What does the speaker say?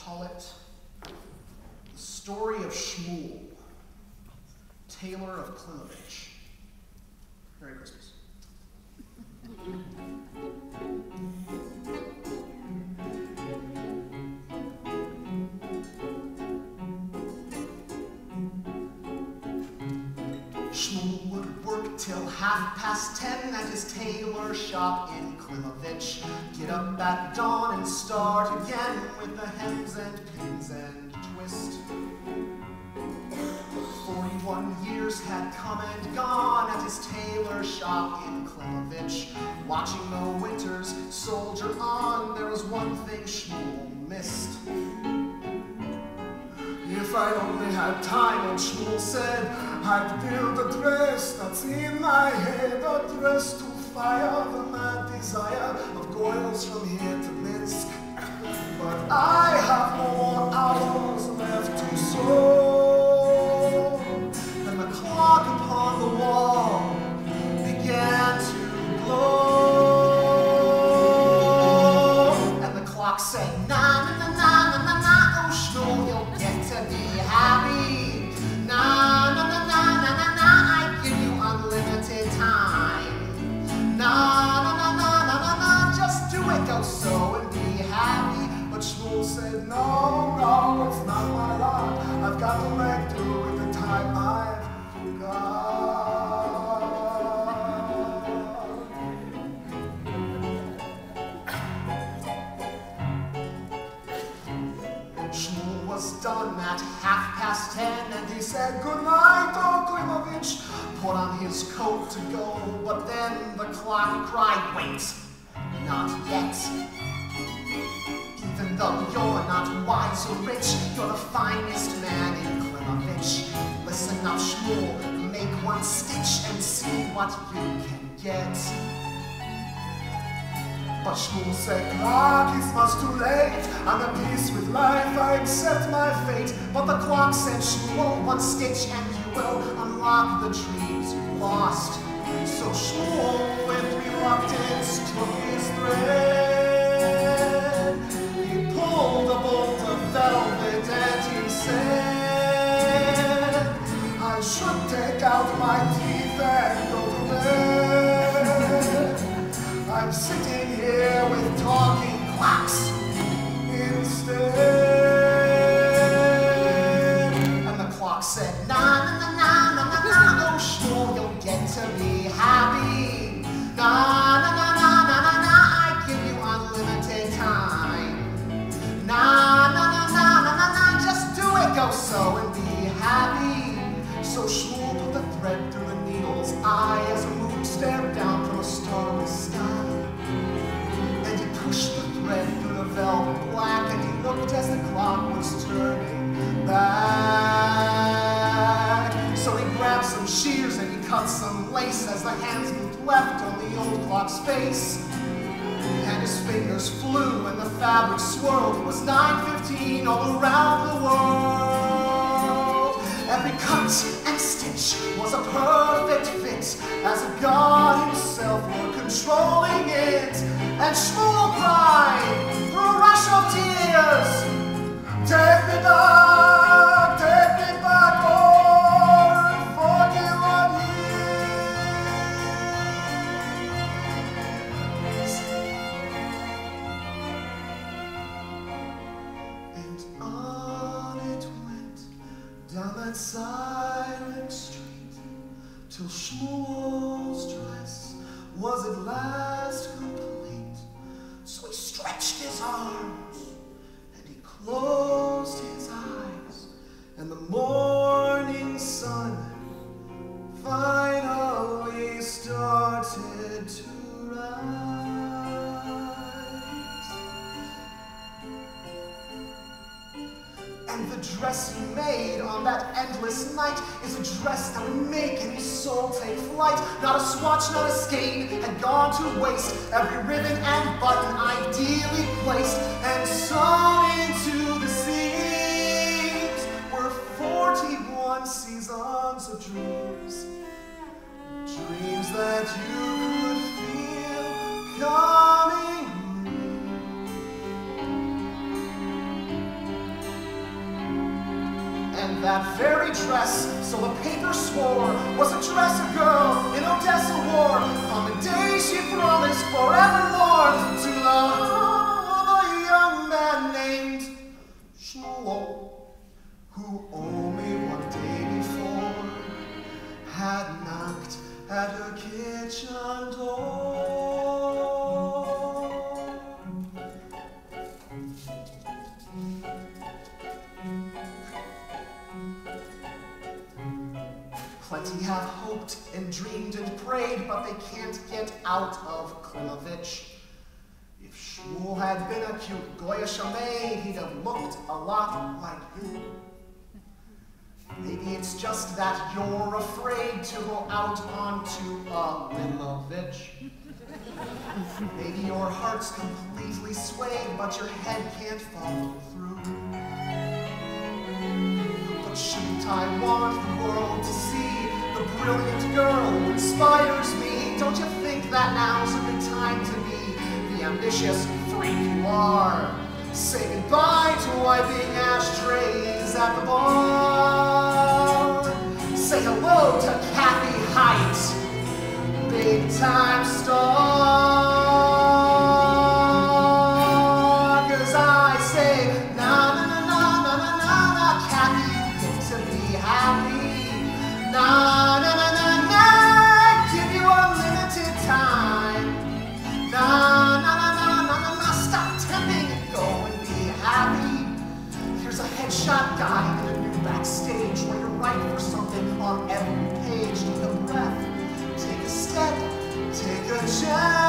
call it The Story of Schmuel, Tailor of Klimovich. Merry Christmas. Schmuel would work till 10:30 at his tailor shop in Klimovich. Get up at dawn and start again with the hems and pins and twist. 41 years had come and gone at his tailor shop in Klimovich. Watching the winters soldier on, there was one thing Schmuel missed. If I only had time, old Schmuel said, I'd build a dress that's in my head, a dress to fire the mad desire of Goyles from here to Minsk. But I have no more hours left to sew. And the clock upon the wall began to glow. And the clock said, na na na na na na, oh Schmuel, you'll get to be happy. Na na na na na na na, I give you unlimited time. Na na na na na na na, just do it, go so and be happy. But Schmuel said, no, no, it's not my lot. I've got to make do with the time I've got. Schmuel was done at 10:30 and he said, good night, oh Klimovich. Put on his coat to go, but then the clock cried, wait, not yet. Even though you're not wise or rich, you're the finest man in Klimovich. Listen up, Schmuel, make one stitch and see what you can get. But Schmuel said, clock, it's much too late. I'm at peace with life, I accept my fate. But the clock said, Schmuel, one stitch and you will unlock the dreams you lost. So Schmuel, with reluctance, took his thread. He pulled a bolt of velvet and he said, I should take out my teeth and go to bed. I'm sitting here with talking clocks instead. And the clock said, na na na na na na na, oh Schmuel, you'll get to be happy. Na na na na na na na, I give you unlimited time. Na na na na na na na, just do it, go so and be happy. So Schmuel put the thread through the needle's eye as a moon stared down from a starless sky. And he pushed the thread through the velvet black and he looked as the clock was turning back. So he grabbed some shears and he cut some lace as the hands moved left on the old clock's face. And his fingers flew and the fabric swirled. It was 9:15 all around the world. Every cut and stitch was a perfect fit, as if God himself were controlling it. And Schmuel cried through a rush of tears, take me back, or 41 years. And on it went, down that silent street, till Schmuel's dress was at last complete. So he stretched his arms and he closed his eyes, and the morning sun finally started to rise. And the dress he made on that endless night is a dress that would make any soul take flight. Not a swatch, not a skein had gone to waste, every ribbon and button ideally placed, and sewn into the seams were 41 seasons of dreams. Dreams that you could feel coming. that very dress, so the paper swore, was a dress a girl in Odessa wore on the day she promised forevermore to the heart of a young man named Schmuel, who only one day before had knocked at her kitchen door. Plenty have hoped and dreamed and prayed, but they can't get out of Klimovich. If Schmuel had been a cute Goyish maid, he'd have looked a lot like you. Maybe it's just that you're afraid to go out onto a Klimovich. Maybe your heart's completely swayed, but your head can't follow through. But shouldn't I want the world to see the brilliant girl who inspires me? Don't you think that now's a good time to be the ambitious freak you are? Say goodbye to wiping ashtrays at the bar. Say hello to Kathy Height, big time star. 'Cause I say, na na na na na na na na, Kathy, you get to be happy. Na na na na na, give you unlimited time. Na na na na na na na, stop tempting and go and be happy. Here's a headshot guide and a new backstage where you write for something on every page. Take a breath, take a step, take a chance.